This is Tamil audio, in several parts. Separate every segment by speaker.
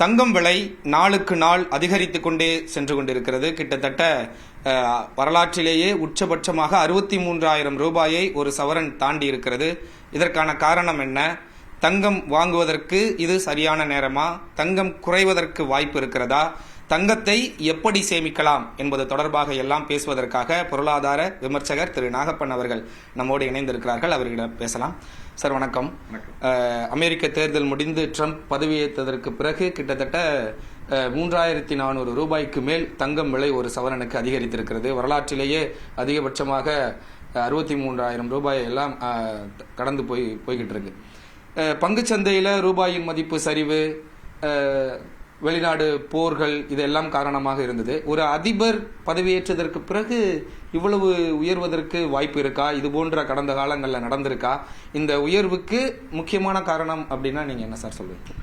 Speaker 1: தங்கம் விலை நாளுக்கு நாள் அதிகரித்து கொண்டே சென்று கொண்டிருக்கிறது. கிட்டத்தட்ட வரலாற்றிலேயே உச்சபட்சமாக 63,000 ரூபாயை ஒரு சவரன் தாண்டி இருக்கிறது. இதற்கான காரணம் என்ன? தங்கம் வாங்குவதற்கு இது சரியான நேரமா? தங்கம் குறைவதற்கு வாய்ப்பு இருக்கிறதா? தங்கத்தை எப்படி சேமிக்கலாம் என்பது தொடர்பாக எல்லாம் பேசுவதற்காக பொருளாதார விமர்சகர் திரு நாகப்பன் அவர்கள் நம்மோடு இணைந்திருக்கிறார்கள். அவர்களிடம் பேசலாம். சார் வணக்கம். அமெரிக்க தேர்தல் முடிந்து ட்ரம்ப் பதவியேற்றதற்கு பிறகு கிட்டத்தட்ட 3,400 ரூபாய்க்கு மேல் தங்கம் விலை ஒரு சவரனுக்கு அதிகரித்திருக்கிறது. வரலாற்றிலேயே அதிகபட்சமாக 63,000 ரூபாய் எல்லாம் கடந்து போய்கிட்டு இருக்கு. பங்குச்சந்தையில் ரூபாயின் மதிப்பு சரிவு, வெளிநாடு போர்கள் இதெல்லாம் காரணமாக இருந்தது. ஒரு அதிபர் பதவியேற்றதற்கு பிறகு இவ்வளவு உயர்வதற்கு வாய்ப்பு இருக்கா? இது போன்ற கடந்த காலங்களில் நடந்திருக்கா? இந்த உயர்வுக்கு முக்கியமான காரணம் அப்படின்னா நீங்க என்ன சார் சொல்லுவீங்க?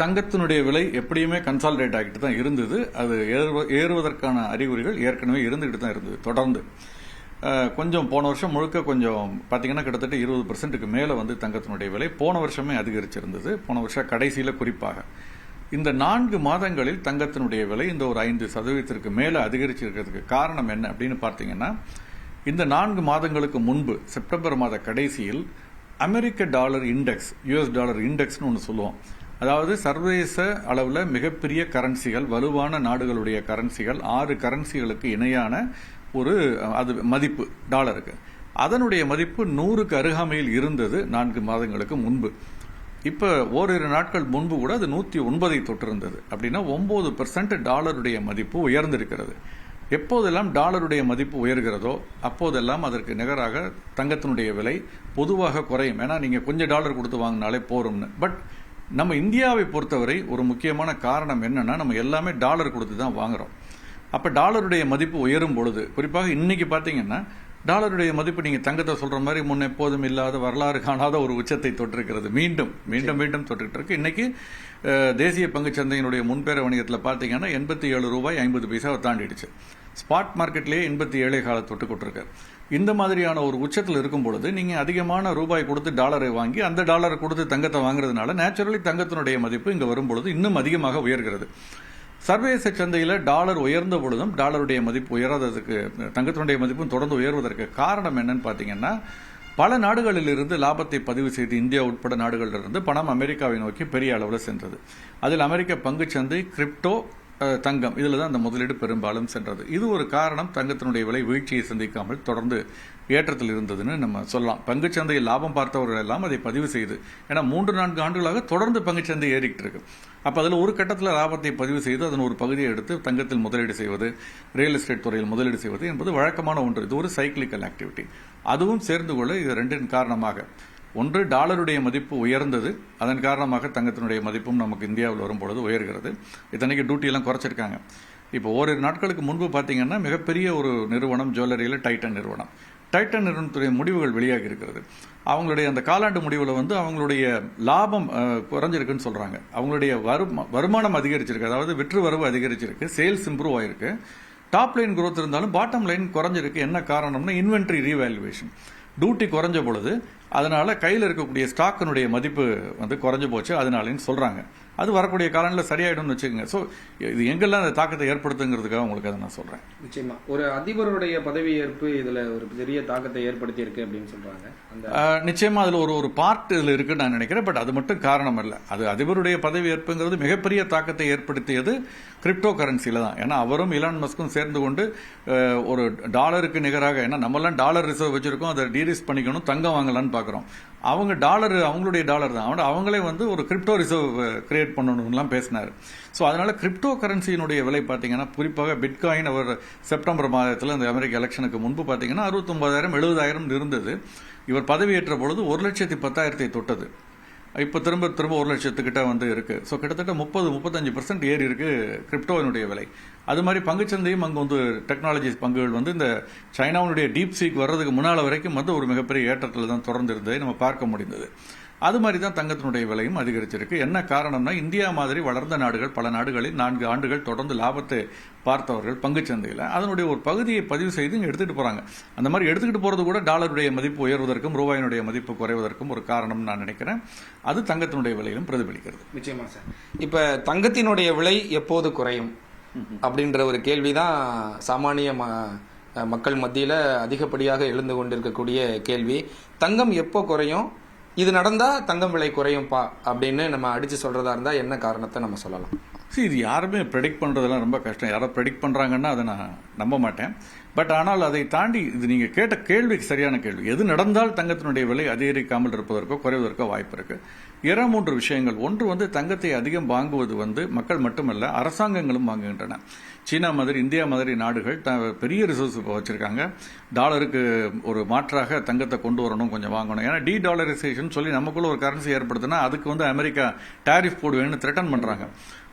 Speaker 2: தங்கத்தினுடைய விலை எப்படியுமே கன்சாலிடேட் ஆகிட்டு தான் இருந்தது. அது ஏறுவதற்கான அறிகுறிகள் ஏற்கனவே இருந்துகிட்டு தான் இருந்தது. தொடர்ந்து கொஞ்சம் போன வருஷம் முழுக்க கொஞ்சம் பார்த்தீங்கன்னா கிட்டத்தட்ட 20% மேலே வந்து தங்கத்தினுடைய விலை போன வருஷமே அதிகரிச்சிருந்தது. போன வருஷம் கடைசியில் குறிப்பாக இந்த 4 மாதங்களில் தங்கத்தினுடைய விலை இந்த ஒரு 5% மேலே அதிகரிச்சிருக்கிறதுக்கு காரணம் என்ன அப்படின்னு பார்த்தீங்கன்னா, இந்த 4 மாதங்களுக்கு முன்பு செப்டம்பர் மாத கடைசியில் அமெரிக்க டாலர் இண்டெக்ஸ், யுஎஸ் டாலர் இண்டெக்ஸ்னு ஒன்று சொல்லுவோம். அதாவது சர்வதேச அளவில் மிகப்பெரிய கரன்சிகள், வலுவான நாடுகளுடைய கரன்சிகள், 6 கரன்சிகளுக்கு இணையான ஒரு அது மதிப்பு டாலருக்கு, அதனுடைய மதிப்பு 100க்கு அருகாமையில் இருந்தது 4 மாதங்களுக்கு முன்பு. இப்போ ஓரிரு நாட்கள் முன்பு கூட அது 109ஐ தொட்டிருந்தது. அப்படின்னா 9% டாலருடைய மதிப்பு உயர்ந்திருக்கிறது. எப்போதெல்லாம் டாலருடைய மதிப்பு உயர்கிறதோ அப்போதெல்லாம் அதற்கு நிகராக தங்கத்தினுடைய விலை பொதுவாக குறையும். ஏன்னா நீங்கள் கொஞ்சம் டாலர் கொடுத்து வாங்கினாலே போரும்னு. பட் நம்ம இந்தியாவை பொறுத்தவரை ஒரு முக்கியமான காரணம் என்னன்னா, நம்ம எல்லாமே டாலர் கொடுத்து தான் வாங்குறோம். அப்போ டாலருடைய மதிப்பு உயரும் பொழுது, குறிப்பாக இன்னைக்கு பார்த்தீங்கன்னா டாலருடைய மதிப்பு நீங்க தங்கத்தை சொல்ற மாதிரி முன் எப்போதும் இல்லாத வரலாறு காணாத ஒரு உச்சத்தை தொட்டிருக்கிறது. மீண்டும் மீண்டும் மீண்டும் தொட்டுட்டு இருக்கு. இன்னைக்கு தேசிய பங்குச்சந்தையினுடைய முன்பேர வணிகத்தில் பார்த்தீங்கன்னா 87 ரூபாய் 50 பைசாவை தாண்டிடுச்சு. ஸ்பாட் மார்க்கெட்லேயே 87 கால தொட்டு கொட்டிருக்கு. இந்த மாதிரியான ஒரு உச்சத்தில் இருக்கும் பொழுது நீங்க அதிகமான ரூபாய் கொடுத்து டாலரை வாங்கி அந்த டாலரை கொடுத்து தங்கத்தை வாங்குறதுனால நேச்சுரலி தங்கத்தினுடைய மதிப்பு இங்க வரும் பொழுது இன்னும் அதிகமாக உயர்கிறது. சர்வதேச சந்தையில் டாலர் உயர்ந்த பொழுதும் டாலருடைய மதிப்பு உயராததுக்கு, தங்கத்தினுடைய மதிப்பும் தொடர்ந்து உயர்வதற்கு காரணம் என்னன்னு பார்த்தீங்கன்னா, பல நாடுகளிலிருந்து லாபத்தை பதிவு செய்து இந்தியா உட்பட நாடுகளிலிருந்து பணம் அமெரிக்காவை நோக்கி பெரிய அளவில் சென்றது. அதில் அமெரிக்க பங்குச்சந்தை, கிரிப்டோ, தங்கம், இதில் தான் அந்த முதலீடு பெரும்பாலும் சென்றது. இது ஒரு காரணம் தங்கத்தினுடைய விலை வீழ்ச்சியை சந்திக்காமல் தொடர்ந்து ஏற்றத்தில் இருந்ததுன்னு நம்ம சொல்லலாம். பங்குச்சந்தையில் லாபம் பார்த்தவர்கள் எல்லாம் அதை பதிவு செய்து, ஏன்னா 3-4 ஆண்டுகளாக தொடர்ந்து பங்குச்சந்தை ஏறிக்கிட்டு இருக்கு. அப்போ அதில் ஒரு கட்டத்தில் லாபத்தை பதிவு செய்து அதன் ஒரு பகுதியை எடுத்து தங்கத்தில் முதலீடு செய்வது, ரியல் எஸ்டேட் துறையில் முதலீடு செய்வது என்பது வழக்கமான ஒன்று. இது ஒரு சைக்கிளிக்கல் ஆக்டிவிட்டி. அதுவும் சேர்ந்து கொள்ள இது ரெண்டின் காரணமாக, ஒன்று டாலருடைய மதிப்பு உயர்ந்தது, அதன் காரணமாக தங்கத்தினுடைய மதிப்பும் நமக்கு இந்தியாவில் வரும்பொழுது உயர்கிறது. இத்தனைக்கு டியூட்டியெல்லாம் குறைச்சிருக்காங்க. இப்போ ஓரிரு நாட்களுக்கு முன்பு பார்த்தீங்கன்னா மிகப்பெரிய ஒரு நிறுவனம், ஜுவல்லரியில் டைட்டன் நிறுவனத்துடைய முடிவுகள் வெளியாகி இருக்கிறது. அவங்களுடைய அந்த காலாண்டு முடிவில் வந்து அவங்களுடைய லாபம் குறைஞ்சிருக்குன்னு சொல்றாங்க. அவங்களுடைய வருமானம் அதிகரிச்சிருக்கு, அதாவது விற்று வரவு அதிகரிச்சிருக்கு, சேல்ஸ் இம்ப்ரூவ் ஆயிருக்கு. டாப் லைன் குரோத் இருந்தாலும் பாட்டம் லைன் குறைஞ்சிருக்கு. என்ன காரணம்னா இன்வென்ட்ரி ரீவேல்யூவேஷன், டியூட்டி குறைஞ்ச பொழுது அதனால கையில் இருக்கக்கூடிய ஸ்டாக்கினுடைய மதிப்பு வந்து குறைஞ்சு போச்சு, அதனாலன்னு சொல்றாங்க. அது வரக்கூடிய காலங்களில் சரியாயிடும்னு வச்சுக்கோங்க. ஸோ இது எங்கெல்லாம் அந்த தாக்கத்தை ஏற்படுத்துங்கிறதுக்காக உங்களுக்கு அதை நான் சொல்றேன்.
Speaker 1: நிச்சயமா ஒரு அதிபருடைய பதவி ஏற்பு இதுல ஒரு பெரிய தாக்கத்தை ஏற்படுத்தி இருக்கு அப்படின்னு சொல்றாங்க.
Speaker 2: நிச்சயமா அதுல ஒரு பார்ட் இதுல இருக்குன்னு நான் நினைக்கிறேன். பட் அது மட்டும் காரணம் அல்ல. அது அதிபருடைய பதவி ஏற்புங்கிறது மிகப்பெரிய தாக்கத்தை ஏற்படுத்தியது கிரிப்டோ கரன்சியில தான். ஏன்னா அவரும் இலான் மஸ்கும் சேர்ந்து கொண்டு ஒரு டாலருக்கு நிகராக, ஏன்னா நம்மெல்லாம் டாலர் ரிசர்வ் வச்சிருக்கோம், அதை டீரிஸ் பண்ணிக்கணும், தங்கம் வாங்கலான்னு பார்க்குறோம். அவங்க டாலர், அவங்களுடைய டாலர் தான், அவங்களே வந்து ஒரு கிரிப்டோ ரிசர்வ் கிரியேட் பண்ணணும்லாம் பேசினார். ஸோ அதனால கிரிப்டோ கரன்சியினுடைய விலை பார்த்தீங்கன்னா, குறிப்பாக பிட்காயின் அவர் செப்டம்பர் மாதத்தில் இந்த அமெரிக்க எலெக்ஷனுக்கு முன்பு பார்த்தீங்கன்னா 69,000 70,000 இருந்தது. இவர் பதவியேற்ற பொழுது 1,10,000 தொட்டது. இப்போ திரும்ப 1 லட்சத்துக்கிட்ட வந்து இருக்கு. ஸோ கிட்டத்தட்ட 30-35% ஏறி இருக்கு கிரிப்டோவினுடைய விலை. அது மாதிரி பங்குச்சந்தையும் அங்கே வந்து டெக்னாலஜி பங்குகள் வந்து இந்த சைனாவுடைய டீப் சீக் வர்றதுக்கு முன்னால் வரைக்கும் வந்து ஒரு மிகப்பெரிய ஏற்றத்தில் தான் தொடர்ந்து இருந்ததை நம்ம பார்க்க முடிந்தது. அது மாதிரி தான் தங்கத்தினுடைய விலையும் அதிகரிச்சிருக்கு. என்ன காரணம்னா, இந்தியா மாதிரி வளர்ந்த நாடுகள், பல நாடுகளில் 4 ஆண்டுகள் தொடர்ந்து லாபத்தை பார்த்தவர்கள் பங்குச்சந்தையில் அதனுடைய ஒரு பகுதியை பதிவு செய்து இங்கே எடுத்துகிட்டு போகிறாங்க. அந்த மாதிரி எடுத்துக்கிட்டு போகிறது கூட டாலருடைய மதிப்பு உயர்வதற்கும் ரூபாயினுடைய மதிப்பு குறைவதற்கும் ஒரு காரணம் நான் நினைக்கிறேன். அது தங்கத்தினுடைய விலையிலும் பிரதிபலிக்கிறது.
Speaker 1: நிச்சயமா சார். இப்போ தங்கத்தினுடைய விலை எப்போது குறையும் அப்படின்ற ஒரு கேள்விதான் சாமானிய மக்கள் மத்தியில் அதிகப்படியாக எழுந்து கொண்டிருக்கக்கூடிய கேள்வி. தங்கம் எப்போ குறையும், இது நடந்தா தங்கம் விலை குறையும்பா அப்படின்னு நம்ம அடிச்சு சொல்றதா இருந்தா என்ன காரணத்தை நம்ம சொல்லலாம்?
Speaker 2: இது யாருமே ப்ரெடிக்ட் பண்றதெல்லாம் ரொம்ப கஷ்டம். யாரோ ப்ரெடிக்ட் பண்றாங்கன்னா அதை நான் நம்ப மாட்டேன். பட் ஆனால் அதை தாண்டி இது நீங்க கேட்ட கேள்விக்கு சரியான கேள்வி. எது நடந்தால் தங்கத்தினுடைய விலை அதிகரிக்காமல் இருப்பதற்கோ குறைவதற்கோ வாய்ப்பு இருக்கு. 2-3 விஷயங்கள். ஒன்று தங்கத்தை அதிகம் வாங்குவது மக்கள் மட்டுமல்ல, அரசாங்கங்களும் வாங்குகின்றன. சீனா மாதிரி, இந்தியா மாதிரி நாடுகள் பெரிய ரிசர்வ்ஸ் இப்போ வச்சிருக்காங்க. டாலருக்கு ஒரு மாற்றாக தங்கத்தை கொண்டு வரணும், கொஞ்சம் வாங்கணும். ஏன்னா டாலரைசேஷன் சொல்லி நமக்குள்ள ஒரு கரன்சி ஏற்படுத்தினா அதுக்கு அமெரிக்கா டாரிஃப் போடுவேன்னு த்ரெட்டன் பண்றாங்க.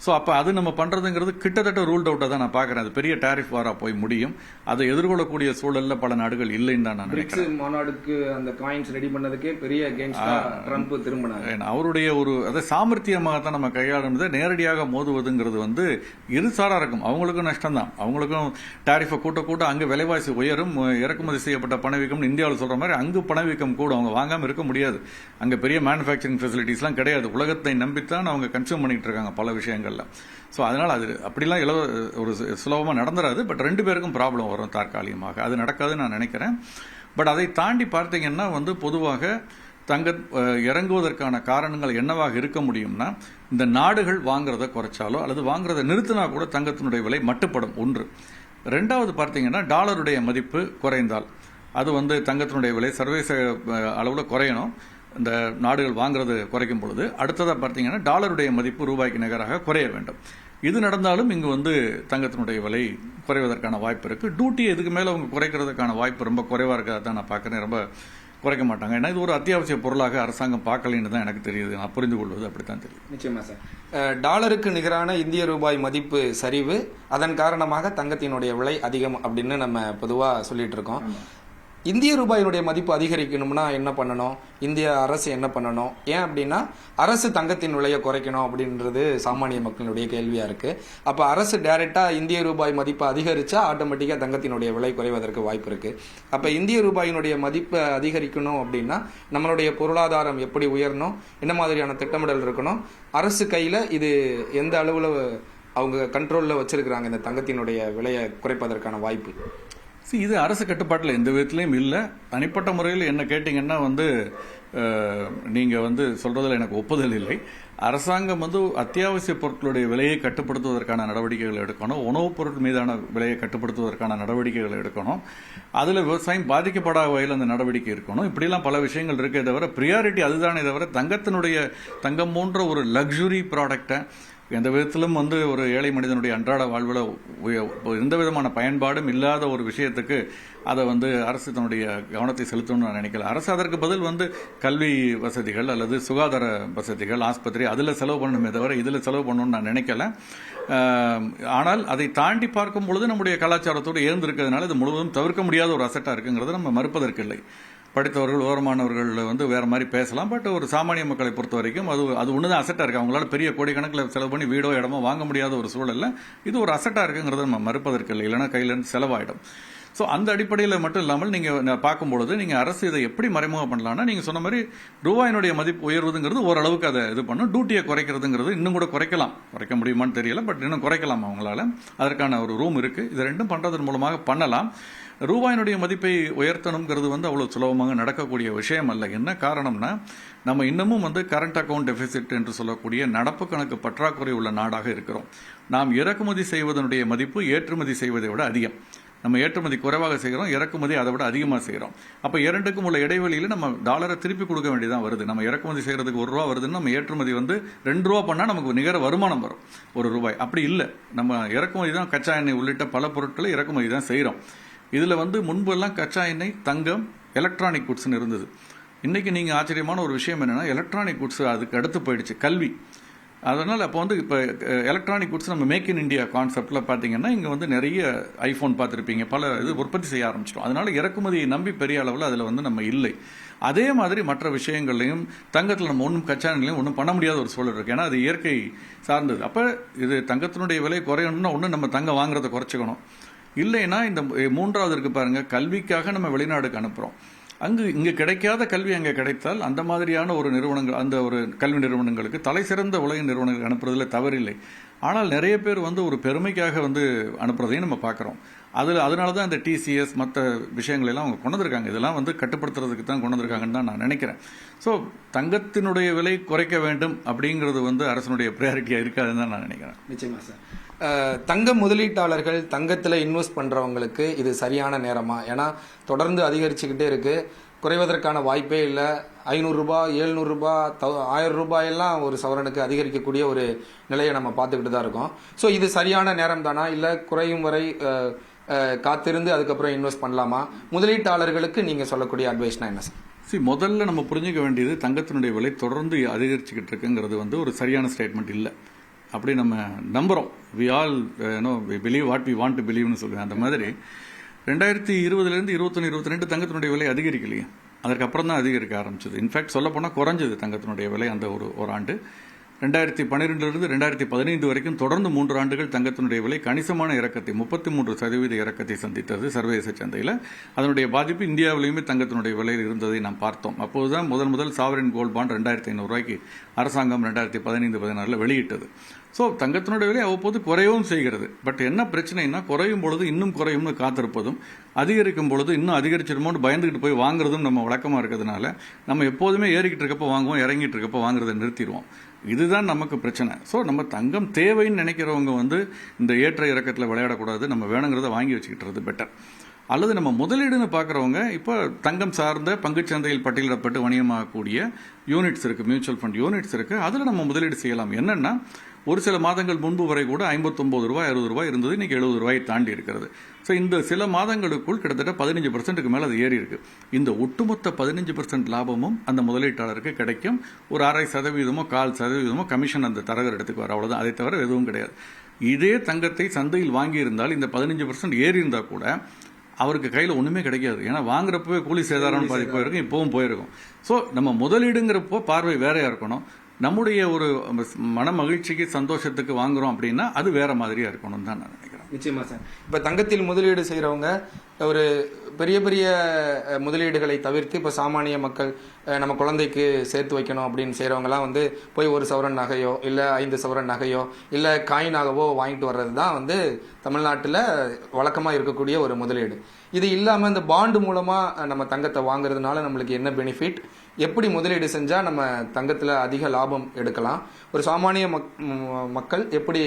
Speaker 2: ஸோ அப்போ அது நம்ம பண்றதுங்கிறது கிட்டத்தட்ட ரூல்ட் அவுட்டாக தான் நான் பார்க்குறேன். அது பெரிய டாரிஃப் வாரா போய் முடியும். அதை எதிர்கொள்ளக்கூடிய சூழல்ல பல நாடுகள் இல்லைன்னு தான் நான் நினைக்கிறேன்.
Speaker 1: மாநாடுக்கு அந்த காயின்ஸ் ரெடி பண்ணதுக்கே பெரிய ட்ரம்ப் திரும்பினார்.
Speaker 2: அவருடைய ஒரு அதை சாமர்த்தியமாக தான் நம்ம கையாளுனது. நேரடியாக மோதுவதுங்கிறது இருசாரா இருக்கும். அவங்களுக்கும் நஷ்டம் தான். அவங்களுக்கும் டாரிஃபை கூட்ட அங்கே விலைவாசி உயரும். இறக்குமதி செய்யப்பட்ட பணவீக்கம் இந்தியாவில் சொல்ற மாதிரி அங்கு பணவீக்கம் கூட. அவங்க வாங்காம இருக்க முடியாது. அங்கே பெரிய மேனுஃபேக்சரிங் ஃபெசிலிட்டிஸ்லாம் கிடையாது. உலகத்தை நம்பித்தான் அவங்க கன்சியூம் பண்ணிட்டு இருக்காங்க பல விஷயங்கள். ஸோ அதனால் அது அப்படிலாம் ஒரு சுலபமாக நடந்துடாது. பட் 2 பேருக்கும் ப்ராப்ளம் வரும் தற்காலிகமாக. அது நடக்காதுன்னு நான் நினைக்கிறேன். பட் அதை தாண்டி பார்த்தீங்கன்னா பொதுவாக தங்கம் இறங்குவதற்கான காரணங்கள் என்னவாக இருக்க முடியும்னா, இந்த நாடுகள் வாங்குறத குறைச்சாலோ அல்லது வாங்குறத நிறுத்தினா கூட தங்கத்தினுடைய விலை மட்டுப்படும். 1. 2வது பார்த்தீங்கன்னா, டாலருடைய மதிப்பு குறைந்தால் அது தங்கத்தினுடைய விலை சர்வதேச அளவில் குறையணும். இந்த நாடுகள் வாங்குறது குறைக்கும் பொழுது அடுத்ததாக பார்த்தீங்கன்னா, டாலருடைய மதிப்பு ரூபாய்க்கு நிகராக குறைய வேண்டும். இது நடந்தாலும் இங்கு தங்கத்தினுடைய விலை குறைவதற்கான வாய்ப்பு இருக்கு. டியூட்டி இதுக்கு மேல அவங்க குறைக்கிறதுக்கான வாய்ப்பு ரொம்ப குறைவா இருக்கா தான் நான் பார்க்கிறேன். ரொம்ப குறைக்க மாட்டாங்க. ஏன்னா இது ஒரு அத்தியாவசிய பொருளாக அரசாங்கம் பார்க்கலன்னு தான் எனக்கு தெரியுது. நான் புரிந்து கொள்வது அப்படித்தான் தெரியும்.
Speaker 1: நிச்சயமா சார். டாலருக்கு நிகரான இந்திய ரூபாய் மதிப்பு சரிவு, அதன் காரணமாக தங்கத்தினுடைய விலை அதிகம் அப்படின்னு நம்ம பொதுவாக சொல்லிட்டு இருக்கோம். இந்திய ரூபாயினுடைய மதிப்பு அதிகரிக்கணும்னா என்ன பண்ணணும்? இந்திய அரசு என்ன பண்ணணும்? ஏன் அப்படின்னா, அரசு தங்கத்தின் விலையை குறைக்கணும் அப்படின்றது சாமானிய மக்களுடைய கேள்வியா இருக்கு. அப்ப அரசு டைரக்டா இந்திய ரூபாய் மதிப்பை அதிகரிச்சா ஆட்டோமேட்டிக்கா தங்கத்தினுடைய விலை குறைவதற்கு வாய்ப்பு இருக்கு. அப்ப இந்திய ரூபாயினுடைய மதிப்பை அதிகரிக்கணும் அப்படின்னா நம்மளுடைய பொருளாதாரம் எப்படி உயரணும், என்ன மாதிரியான திட்டமிடல் இருக்கணும், அரசு கையில இது எந்த அளவுல அவங்க கண்ட்ரோல்ல வச்சிருக்கிறாங்க இந்த தங்கத்தினுடைய விலையை குறைப்பதற்கான வாய்ப்பு?
Speaker 2: இது அரசு கட்டுப்பாட்டில் எந்த விதத்திலையும் இல்லை. தனிப்பட்ட முறையில் என்ன கேட்டீங்கன்னா நீங்க சொல்றதுல எனக்கு ஒப்புதல் இல்லை. அரசாங்கம் அத்தியாவசிய பொருட்களுடைய விலையை கட்டுப்படுத்துவதற்கான நடவடிக்கைகள் எடுக்கணும். உணவுப் பொருட்கள் மீதான விலையை கட்டுப்படுத்துவதற்கான நடவடிக்கைகள் எடுக்கணும். அதுல விவசாயம் பாதிக்கப்படாத வகையில் அந்த நடவடிக்கை இருக்கணும். இப்படிலாம் பல விஷயங்கள் இருக்கே தவிர பிரியாரிட்டி அதுதானே தவிர தங்கம் போன்ற ஒரு லக்ஸுரி ப்ராடக்டை எந்த விதத்திலும் ஒரு ஏழை மனிதனுடைய அன்றாட வாழ்வில் எந்த விதமான பயன்பாடும் இல்லாத ஒரு விஷயத்துக்கு அதை அரசு தன்னுடைய கவனத்தை செலுத்தணும்னு நான் நினைக்கல. அரசு அதற்கு பதில் கல்வி வசதிகள் அல்லது சுகாதார வசதிகள், ஆஸ்பத்திரி அதில் செலவு பண்ணணுமே தவிர இதில் செலவு பண்ணணும்னு நான் நினைக்கல. ஆனால் அதை தாண்டி பார்க்கும் பொழுது நம்முடைய கலாச்சாரத்தோடு ஏர்ந்திருக்கிறதுனால இது முழுவதும் தவிர்க்க முடியாத ஒரு அசட்டா இருக்குங்கிறத நம்ம மறுப்பதற்கு இல்லை. படித்தவர்கள், ஓரமானவர்கள் வேற மாதிரி பேசலாம். பட் ஒரு சாமானிய மக்களை பொறுத்த வரைக்கும் அது ஒண்ணுதான் அசட்டா இருக்கு. அவங்களால பெரிய கோடிக்கணக்கில் செலவு பண்ணி வீடோ இடமோ வாங்க முடியாத ஒரு சூழல்ல இது ஒரு அசட்டா இருக்குங்கிறத நம்ம மறுப்பதற்கு இல்லை. இல்லைன்னா கையில இருந்து செலவாயிடும். ஸோ அந்த அடிப்படையில் மட்டும் இல்லாமல் நீங்க பார்க்கும்பொழுது நீங்க அரசு இதை எப்படி மறைமுகம் பண்ணலாம்னா, நீங்க சொன்ன மாதிரி ரூபாயினுடைய மதிப்பு உயர்வதுங்கிறது ஓரளவுக்கு அதை இது பண்ணும். டியூட்டியை குறைக்கிறதுங்கிறது இன்னும் கூட குறைக்க முடியுமான்னு தெரியல. பட் இன்னும் குறைக்கலாம் அவங்களால. அதற்கான ஒரு ரூம் இருக்கு. இது ரெண்டும் பண்றதன் மூலமாக பண்ணலாம். ரூபாயினுடைய மதிப்பை உயர்த்தணுங்கிறது அவ்வளவு சுலபமாக நடக்கக்கூடிய விஷயம் அல்ல. என்ன காரணம்னா, நம்ம இன்னமும் கரண்ட் அக்கவுண்ட் டெபிசிட் என்று சொல்லக்கூடிய நடப்பு கணக்கு பற்றாக்குறை உள்ள நாடாக இருக்கிறோம். நாம் இறக்குமதி செய்வதனுடைய மதிப்பு ஏற்றுமதி செய்வதை விட அதிகம். நம்ம ஏற்றுமதி குறைவாக செய்கிறோம், இறக்குமதி அதை விட அதிகமாக செய்கிறோம். அப்போ இரண்டுக்கும் உள்ள இடைவெளியில் நம்ம டாலரை திருப்பி கொடுக்க வேண்டியதான் வருது. நம்ம இறக்குமதி செய்யறதுக்கு ₹1 வருதுன்னு நம்ம ஏற்றுமதி ₹2 பண்ணால் நமக்கு நிகர வருமானம் வரும் ₹1. அப்படி இல்லை. நம்ம இறக்குமதி தான் கச்சா எண்ணெய் உள்ளிட்ட பல பொருட்களை இறக்குமதி தான் செய்கிறோம். இதுல முன்பு எல்லாம் கச்சா எண்ணெய், தங்கம், எலக்ட்ரானிக் குட்ஸ் இருந்தது. இன்னைக்கு நீங்க ஆச்சரியமான ஒரு விஷயம் என்னன்னா, எலக்ட்ரானிக் குட்ஸ் அதுக்கு அடுத்து போயிடுச்சு. கல்வி அதனால் அப்போ வந்து இப்போ எலக்ட்ரானிக் குட்ஸ் நம்ம மேக் இன் இந்தியா கான்செப்டில் பார்த்தீங்கன்னா இங்கே வந்து நிறைய ஐஃபோன் பார்த்துருப்பீங்க, பல இது உற்பத்தி செய்ய ஆரம்பிச்சிட்டோம். அதனால் இறக்குமதியை நம்பி பெரிய அளவில் அதில் வந்து நம்ம இல்லை. அதே மாதிரி மற்ற விஷயங்கள்லையும் தங்கத்தில் நம்ம ஒன்றும் கச்சா நிலையும் ஒன்றும் பண்ண முடியாத ஒரு சூழல் இருக்குது. ஏன்னா அது இயற்கை சார்ந்தது. அப்போ இது தங்கத்தினுடைய விலை குறையணும்னா ஒன்று நம்ம தங்கம் வாங்குறதை குறைச்சிக்கணும். இல்லைன்னா இந்த மூன்றாவது இருக்கு பாருங்க, கல்விக்காக நம்ம வெளிநாடுக்கு அனுப்புகிறோம். இங்கே கிடைக்காத கல்வி அங்கே கிடைத்தால் அந்த மாதிரியான ஒரு நிறுவனங்கள், அந்த ஒரு கல்வி நிறுவனங்களுக்கு தலை சிறந்த உலக நிறுவனங்களுக்கு அனுப்புறதுல தவறில்லை. ஆனால் நிறைய பேர் வந்து ஒரு பெருமைக்காக வந்து அனுப்புறதையும் நம்ம பார்க்குறோம். அதனால தான் இந்த டிசிஎஸ் மற்ற விஷயங்கள் எல்லாம் அவங்க கொண்டு வந்திருக்காங்க. இதெல்லாம் வந்து கட்டுப்படுத்துறதுக்கு தான் கொண்டு வந்திருக்காங்கன்னு தான் நான் நினைக்கிறேன். ஸோ தங்கத்தினுடைய விலை குறைக்க வேண்டும் அப்படிங்கிறது வந்து அரசனுடைய ப்ரையாரிட்டியாக இருக்காதுன்னு தான் நான் நினைக்கிறேன்.
Speaker 1: நிச்சயமா சார். தங்க முதலீட்டாளர்கள் தங்கத்தில் இன்வெஸ்ட் பண்ணுறவங்களுக்கு இது சரியான நேரமா? ஏன்னா தொடர்ந்து அதிகரிச்சுக்கிட்டே இருக்கு, குறைவதற்கான வாய்ப்பே இல்லை. 500 ரூபாய், 700 ரூபாய், 1000 ரூபாயெல்லாம் ஒரு சவரனுக்கு அதிகரிக்கக்கூடிய ஒரு நிலையை நம்ம பார்த்துக்கிட்டு தான் இருக்கோம். ஸோ இது சரியான நேரம் தானா, இல்லை குறையும் வரை காத்திருந்து அதுக்கப்புறம் இன்வெஸ்ட் பண்ணலாமா? முதலீட்டாளர்களுக்கு நீங்கள் சொல்லக்கூடிய அட்வைஸ்னா என்ன சார்?
Speaker 2: முதல்ல நம்ம புரிஞ்சுக்க வேண்டியது தங்கத்தினுடைய விலை தொடர்ந்து அதிகரிச்சுக்கிட்டு இருக்குங்கிறது வந்து ஒரு சரியான ஸ்டேட்மெண்ட் இல்லை. அப்படி நம்ம நம்புகிறோம். We all believe what we want to பிலீவ்னு சொல்லுவேன். அந்த மாதிரி 2020 21 22 தங்கத்தினுடைய விலை அதிகரிக்கலையே, அதற்கப்புறம் தான் அதிகரிக்க ஆரம்பிச்சது. இன்ஃபேக்ட் சொல்ல போனால் குறைஞ்சது தங்கத்தினுடைய விலை அந்த ஒரு ஆண்டு. 2012 2015 வரைக்கும் தொடர்ந்து 3 ஆண்டுகள் தங்கத்தினுடைய விலை கணிசமான இறக்கத்தை 33% இறக்கத்தை சந்தித்தது சர்வதேச சந்தையில். அதனுடைய பாதிப்பு இந்தியாவிலையுமே தங்கத்தினுடைய விலையில் இருந்ததை நாம் பார்த்தோம். அப்போதுதான் முதல் சாவரின் கோல்ட் பாண்ட் 2500 ரூபாய்க்கு அரசாங்கம் 2015-16 வெளியிட்டது. ஸோ தங்கத்தினுடைய விலை அவ்வப்போது குறையவும் செய்கிறது. பட் என்ன பிரச்சனைனா, குறையும் பொழுது இன்னும் குறையும்னு காத்திருப்பதும், அதிகரிக்கும் பொழுது இன்னும் அதிகரிச்சிருமோன்னு பயந்துகிட்டு போய் வாங்குறதும் நம்ம வழக்கமாக இருக்கிறதுனால நம்ம எப்போதுமே ஏறிக்கிட்டு இருக்கப்போ வாங்குவோம், இறங்கிட்டு இருக்கப்போ வாங்குறதை நிறுத்திடுவோம். இதுதான் நமக்கு பிரச்சனை. ஸோ நம்ம தங்கம் தேவைன்னு நினைக்கிறவங்க வந்து இந்த ஏற்ற இறக்கத்தில் விளையாடக்கூடாது, நம்ம வேணுங்கிறத வாங்கி வச்சுக்கிட்டுறது பெட்டர். அல்லது நம்ம முதலீடுன்னு பார்க்குறவங்க இப்போ தங்கம் சார்ந்த பங்குச்சந்தையில் பட்டியலிடப்பட்டு வணிகமாகக்கூடிய யூனிட்ஸ் இருக்குது, மியூச்சுவல் ஃபண்ட் யூனிட்ஸ் இருக்குது, அதில் நம்ம முதலீடு செய்யலாம். என்னென்னா, ஒரு சில மாதங்கள் முன்பு வரை கூட 59 ரூபாய் 60 ரூபாய் இருந்தது, இன்னைக்கு 70 ரூபாய் தாண்டி இருக்கிறது. ஸோ இந்த சில மாதங்களுக்குள் கிட்டத்தட்ட 15% மேலே அது ஏறி இருக்கு. இந்த ஒட்டுமொத்த 15% லாபமும் அந்த முதலீட்டாளருக்கு கிடைக்கும். ஒரு 0.5%, 0.25% கமிஷன் அந்த தரகர் எடுத்துக்குவார், அவ்வளோதான். அதை தவிர எதுவும் கிடையாது. இதே தங்கத்தை சந்தையில் வாங்கியிருந்தால் இந்த 15% ஏறி இருந்தால் கூட அவருக்கு கையில் ஒன்றுமே கிடைக்காது. ஏன்னா வாங்குறப்பவே கூலி சேதாரம் பாதி போயிருக்கும், இப்போவும் போயிருக்கும். ஸோ நம்ம முதலீடுங்கிறப்போ பார்வை வேறையாக இருக்கணும். நம்முடைய ஒரு மன மகிழ்ச்சிக்கு சந்தோஷத்துக்கு வாங்குறோம் அப்படின்னா அது வேற மாதிரியா இருக்கணும் தான் நான் நினைக்கிறேன்.
Speaker 1: நிச்சயமா சார். இப்போ தங்கத்தில் முதலீடு செய்கிறவங்க ஒரு பெரிய பெரிய முதலீடுகளை தவிர்த்து இப்போ சாமானிய மக்கள் நம்ம குழந்தைக்கு சேர்த்து வைக்கணும் அப்படின்னு செய்கிறவங்கலாம் வந்து போய் 1 சவரன் நகையோ இல்லை 5 சவரன் நகையோ இல்லை காயினாகவோ வாங்கிட்டு வர்றது தான் வந்து தமிழ்நாட்டில் வழக்கமாக இருக்கக்கூடிய ஒரு முதலீடு. இது இல்லாமல் இந்த பாண்டு மூலமாக நம்ம தங்கத்தை வாங்குறதுனால நம்மளுக்கு என்ன பெனிஃபிட், எப்படி முதலீடு செஞ்சால் நம்ம தங்கத்தில் அதிக லாபம் எடுக்கலாம், ஒரு சாமானிய மக்கள் எப்படி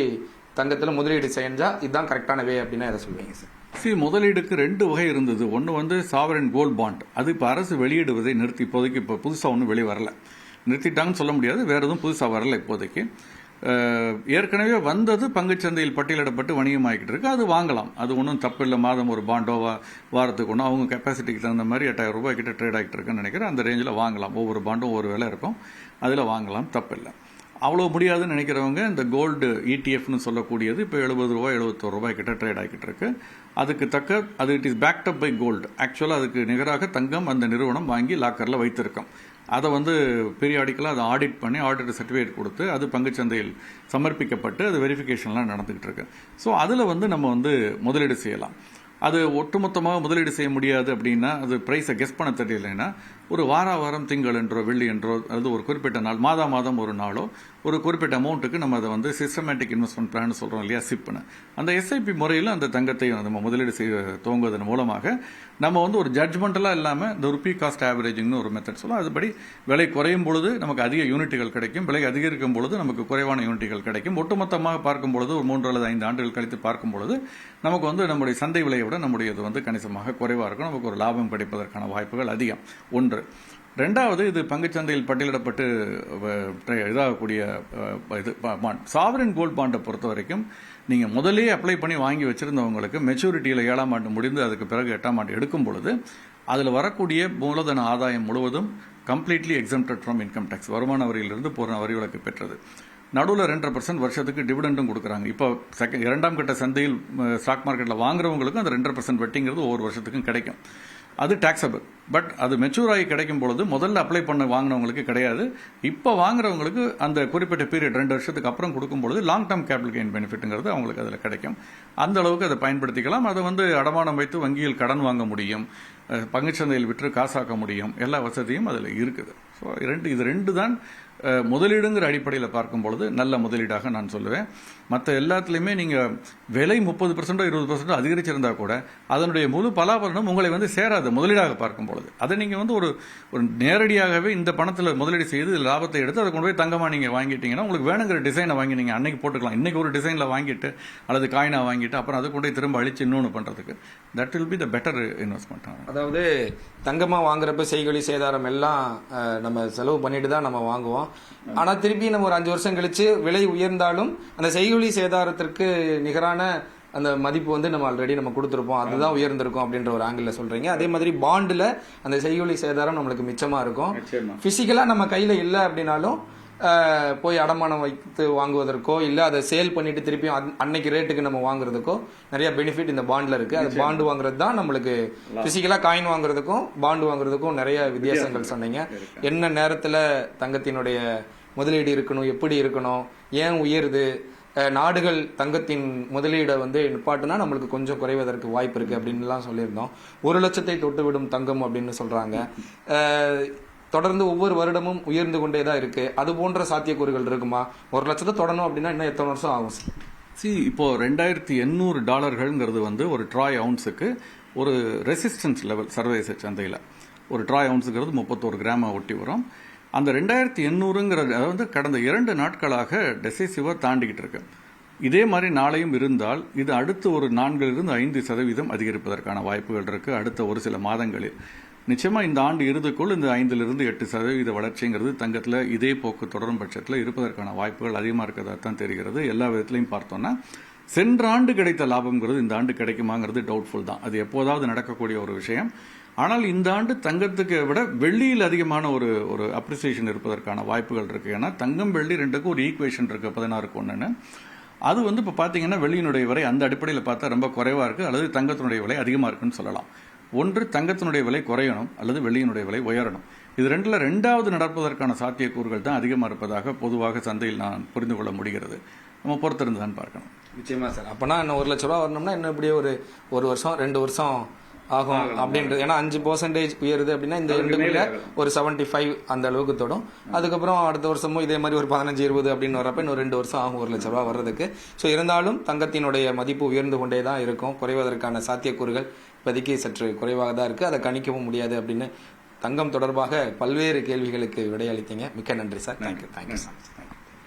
Speaker 1: தங்கத்தில் முதலீடு செஞ்சால் இதுதான் கரெக்டான வே அப்படின்னா எதை சொல்லுவீங்க சார்?
Speaker 2: முதலீடுக்கு 2 வகை இருந்தது. ஒன்று வந்து சாவரின் கோல்ட் பாண்ட், அது இப்போ அரசு வெளியிடுவதை நிறுத்தி இப்போதைக்கு இப்போ புதுசாக ஒன்றும் வெளியே வரல, நிறுத்திட்டாங்கன்னு சொல்ல முடியாது, வேறு எதுவும் புதுசாக வரல இப்போதைக்கு. ஏற்கனவே வந்தது பங்குச்சந்தையில் பட்டியலிடப்பட்டு வணிகமாகிக்கிட்டு இருக்கு, அது வாங்கலாம், அது ஒன்றும் தப்பு இல்லை. மாதம் ஒரு பாண்டோ வாரத்துக்கு ஒன்றும் அவங்க கெப்பாசிட்டிக்கு தகுந்த மாதிரி 8000 ரூபாய் கிட்ட ட்ரேட் ஆகிட்டு இருக்குன்னு நினைக்கிறேன். அந்த ரேஞ்சில் வாங்கலாம், ஒவ்வொரு பாண்டும் ஒவ்வொரு விலை இருக்கும், அதில் வாங்கலாம், தப்பு இல்லை. அவ்வளோ முடியாதுன்னு நினைக்கிறவங்க இந்த கோல்டு இடிஎஃப்னு சொல்லக்கூடியது இப்போ 70 ரூபாய் 71 ரூபாய் கிட்ட ட்ரேட் ஆகிட்டு இருக்கு. அதுக்கு தக்க அது it is packed up by gold. ஆக்சுவலாக அதுக்கு நிகராக தங்கம் அந்த நிறுவனம் வாங்கி லாக்கரில் வைத்திருக்கோம். அதை வந்து பீரியாடிக்கலாக அதை ஆடிட் பண்ணி ஆடிட் சர்டிஃபிகேட் கொடுத்து அது பங்குச்சந்தையில் சமர்ப்பிக்கப்பட்டு அது வெரிஃபிகேஷன்லாம் நடந்துகிட்டு இருக்கு. ஸோ அதில் வந்து நம்ம வந்து முதலீடு செய்யலாம். அது ஒட்டுமொத்தமாக முதலீடு செய்ய முடியாது அப்படின்னா, அது ப்ரைஸை கெஸ் பண்ண தெரியலைன்னா, ஒரு வாரம் திங்கள் என்றோ வெள்ளி என்றோ, அது ஒரு குறிப்பிட்ட நாள், மாதம் ஒரு நாளோ ஒரு குறிப்பிட்ட அமௌண்ட்டுக்கு நம்ம அதை வந்து சிஸ்டமேட்டிக் இன்வெஸ்ட்மெண்ட் பிளான் சொல்கிறோம் இல்லையா, சிப்னு, அந்த எஸ்ஐபி முறையில் அந்த தங்கத்தை நம்ம முதலீடு செய்ய துவங்குவதன் மூலமாக நம்ம வந்து ஒரு ஜட்ஜ்மெண்டலாக இல்லாமல் இந்த ருப்பி காஸ்ட் ஆவரேஜிங்னு ஒரு மெத்தட் சொல்லுவோம். அதுபடி விலை குறையும் பொழுது நமக்கு அதிக யூனிட்டுகள் கிடைக்கும், விலை அதிகரிக்கும் பொழுது நமக்கு குறைவான யூனிட்டுகள் கிடைக்கும். ஒட்டுமொத்தமாக பார்க்கும் பொழுது ஒரு 3 அல்லது 5 ஆண்டுகள் கழித்து பார்க்கும் பொழுது நமக்கு வந்து நம்முடைய சந்தை விலையை விட நம்முடையது வந்து கணிசமாக குறைவாக இருக்கும், நமக்கு ஒரு லாபம் கிடைப்பதற்கான வாய்ப்புகள் அதிகம். ஒன்று. ரெண்டாவது, இது பங்குச்சந்தையில் பட்டியலிடப்பட்டு இதாகக்கூடிய இது சாவரின் கோல்ட் பாண்டை பொறுத்த வரைக்கும் நீங்கள் முதலே அப்ளை பண்ணி வாங்கி வச்சிருந்தவங்களுக்கு மெச்சூரிட்டியில் 7ஆம் ஆண்டு முடிந்து அதுக்கு பிறகு 8ஆம் ஆண்டு எடுக்கும் பொழுது அதில் வரக்கூடிய மூலதன ஆதாயம் முழுவதும் completely exempted from income tax, வருமான வரியிலிருந்து பூரண வரி விலக்கு பெற்றது. நடுவில் 2.5% வருஷத்துக்கு டிவிடெண்டும் கொடுக்குறாங்க. இப்போ இரண்டாம் கட்ட சந்தையில் ஸ்டாக் மார்க்கெட்டில் வாங்குறவங்களுக்கும் அந்த 2.5% வட்டிங்கிறது ஒவ்வொரு வருஷத்துக்கும் கிடைக்கும். அது டாக்ஸபிள். பட் அது மெச்சூர் ஆகி கிடைக்கும் பொழுது முதல்ல அப்ளை பண்ண வாங்கினவங்களுக்கு கிடையாது. இப்போ வாங்குறவங்களுக்கு அந்த குறிப்பிட்ட பீரியட் 2 வருஷத்துக்கு அப்புறம் கொடுக்கும் பொழுது லாங் டேர்ம் கேபிட்டல் கெயின் பெனிஃபிட்ங்கிறது அவங்களுக்கு அதில் கிடைக்கும். அந்த அளவுக்கு அதை பயன்படுத்திக்கலாம். அதை அடமானம் வைத்து வங்கியில் கடன் வாங்க முடியும், பங்குச்சந்தையில் விற்று காசாக்க முடியும், எல்லா வசதியும் அதில் இருக்குது. ஸோ இது ரெண்டு தான் முதலீடுங்கிற அடிப்படையில் பார்க்கும் பொழுது நல்ல முதலீடாக நான் சொல்லுவேன். மற்ற எல்லாத்துலேயுமே நீங்கள் விலை 30% 20% அதிகரிச்சிருந்தா கூட அதனுடைய முழு பலாபலனும் உங்களை சேராது முதலீடாக பார்க்கும் பொழுது. அதை நீங்கள் ஒரு நேரடியாகவே இந்த பணத்தில் முதலீடு செய்து லாபத்தை எடுத்து அதை கொண்டு போய் தங்கமாக நீங்கள் வாங்கிட்டீங்கன்னா உங்களுக்கு வேணுங்கிற டிசைனை வாங்கி நீங்கள் அன்னைக்கு போட்டுக்கலாம். இன்னைக்கு ஒரு டிசைனில் வாங்கிட்டு அல்லது காயினாக வாங்கிட்டு அப்புறம் அதை கொண்டு போய் திரும்ப அழிச்சு இன்னொன்று பண்ணுறதுக்கு that will be the better investment.
Speaker 1: அதாவது தங்கமாக வாங்குறப்ப செய்கொலி சேதாரம் எல்லாம் நம்ம செலவு பண்ணிட்டு தான் நம்ம வாங்குவோம். ஆனா திருப்பி நம்ம ஒரு 5 வருஷம் கழிச்சு விலை உயர்ந்தாலும் அந்த செய்கொலி சேதாரத்திற்கு நிகரான அந்த மதிப்பு நம்ம ஆல்ரெடி நம்ம கொடுத்துருப்போம், அதுதான் உயர்ந்திருக்கும் அப்படின்ற ஒரு ஆங்கிள் சொல்றீங்க. அதே மாதிரி பாண்டுல அந்த செய்கொலி சேதாரம் நம்மளுக்கு மிச்சமா இருக்கும். பிசிக்கலா நம்ம கையில இல்லை அப்படின்னாலும் போய் அடமானம் வைத்து வாங்குவதற்கோ இல்லை அதை சேல் பண்ணிட்டு திருப்பி அன்னைக்கு ரேட்டுக்கு நம்ம வாங்குறதுக்கோ நிறைய பெனிஃபிட் இந்த பாண்ட்ல இருக்கு. அது பாண்டு வாங்குறது தான் நம்மளுக்கு பிசிக்கலா காயின் வாங்குறதுக்கும் பாண்டு வாங்குறதுக்கும் நிறைய வித்தியாசங்கள் சொன்னீங்க. என்ன நேரத்துல தங்கத்தினுடைய முதலீடு இருக்கணும், எப்படி இருக்கணும், ஏன் உயருது, நாடுகள் தங்கத்தின் முதலீடை நிப்பாட்டுனா நம்மளுக்கு கொஞ்சம் குறைவதற்கு வாய்ப்பு இருக்கு அப்படின்லாம் சொல்லியிருந்தோம். 1 லட்சத்தை தொட்டு விடும் தங்கம் அப்படின்னு சொல்றாங்க. தொடர்ந்து ஒவ்வொரு வருடமும் உயர்ந்து கொண்டே தான் இருக்கு. அது போன்ற சாத்தியக்கூறுகள் இருக்குமா? 1 லட்சத்தை தொடணும் அப்படின்னா இன்னும் எத்தனை வருஷம் ஆகும்?
Speaker 2: இப்போ $2800 ஒரு ட்ராய் அவுன்ஸுக்கு ஒரு ரெசிஸ்டன்ஸ் லெவல் சர்வதேச சந்தையில் ஒரு ட்ராய் அவுன்ஸுங்கிறது 31 கிராம் ஒட்டி வரும். அந்த 2800ங்கிறது கடந்த 2 நாட்களாக டெசிசிவா தாண்டிக்கிட்டு இருக்கு. இதே மாதிரி நாளையும் இருந்தால் இது அடுத்து ஒரு 4-5% அதிகரிப்பதற்கான வாய்ப்புகள் இருக்கு அடுத்த ஒரு சில மாதங்களில். நிச்சயமா இந்த ஆண்டு இறுதிக்குள் இந்த 5-8% வளர்ச்சிங்கிறது தங்கத்தில் இதே போக்கு தொடரும் பட்சத்தில் இருப்பதற்கான வாய்ப்புகள் அதிகமாக இருக்கிறதா தான் தெரிகிறது. எல்லா விதத்திலையும் பார்த்தோம்னா சென்ற ஆண்டு கிடைத்த லாபம்ங்கிறது இந்த ஆண்டு கிடைக்குமாங்கிறது டவுட்ஃபுல் தான். அது எப்போதாவது நடக்கக்கூடிய ஒரு விஷயம். ஆனால் இந்த ஆண்டு தங்கத்துக்கு விட வெள்ளியில் அதிகமான ஒரு அப்ரிசியேஷன் இருப்பதற்கான வாய்ப்புகள் இருக்கு. ஏன்னா தங்கம் வெள்ளி ரெண்டுக்கும் ஒரு ஈக்குவேஷன் இருக்கு 16:1. அது இப்போ பார்த்தீங்கன்னா வெள்ளியினுடைய விலை அந்த அடிப்படையில் பார்த்தா ரொம்ப குறைவா இருக்கு, அல்லது தங்கத்தினுடைய விலை அதிகமாக இருக்குன்னு சொல்லலாம். ஒன்று தங்கத்தினுடைய விலை குறையணும் அல்லது வெள்ளியினுடைய விலை உயரணும். இது ரெண்டுல 2வது நடப்பதற்கான சாத்தியக்கூறுகள் தான் அதிகமாக இருப்பதாக பொதுவாக சந்தையில் நான் புரிந்து கொள்ள முடிகிறது. நம்ம பொறுத்திருந்து தான் பார்க்கணும்.
Speaker 1: நிச்சயமா சார். அப்பனா இன்னும் 1 லட்ச ரூபா வரணும்னா இன்னும் இப்படியே ஒரு வருஷம் 2 வருஷம் ஆகும் அப்படின்றது. ஏன்னா 5% உயருது அப்படின்னா இந்த 2 ஒரு 75 அந்த அளவுக்கு தொடும். அதுக்கப்புறம் அடுத்த வருஷமும் இதே மாதிரி ஒரு 15-20 அப்படின்னு வரப்ப இன்னும் 2 வருஷம் ஆகும் 1 லட்ச ரூபா வர்றதுக்கு. ஸோ இருந்தாலும் தங்கத்தினுடைய மதிப்பு உயர்ந்து கொண்டே தான் இருக்கும். குறைவதற்கான சாத்தியக்கூறுகள் இப்போதைக்கு சற்று குறைவாக தான் இருக்கு. அதை கணிக்கவும் முடியாது அப்படின்னு தங்கம் தொடர்பாக பல்வேறு கேள்விகளுக்கு விடையளித்தீங்க. மிக்க நன்றி சார். Thank you sir.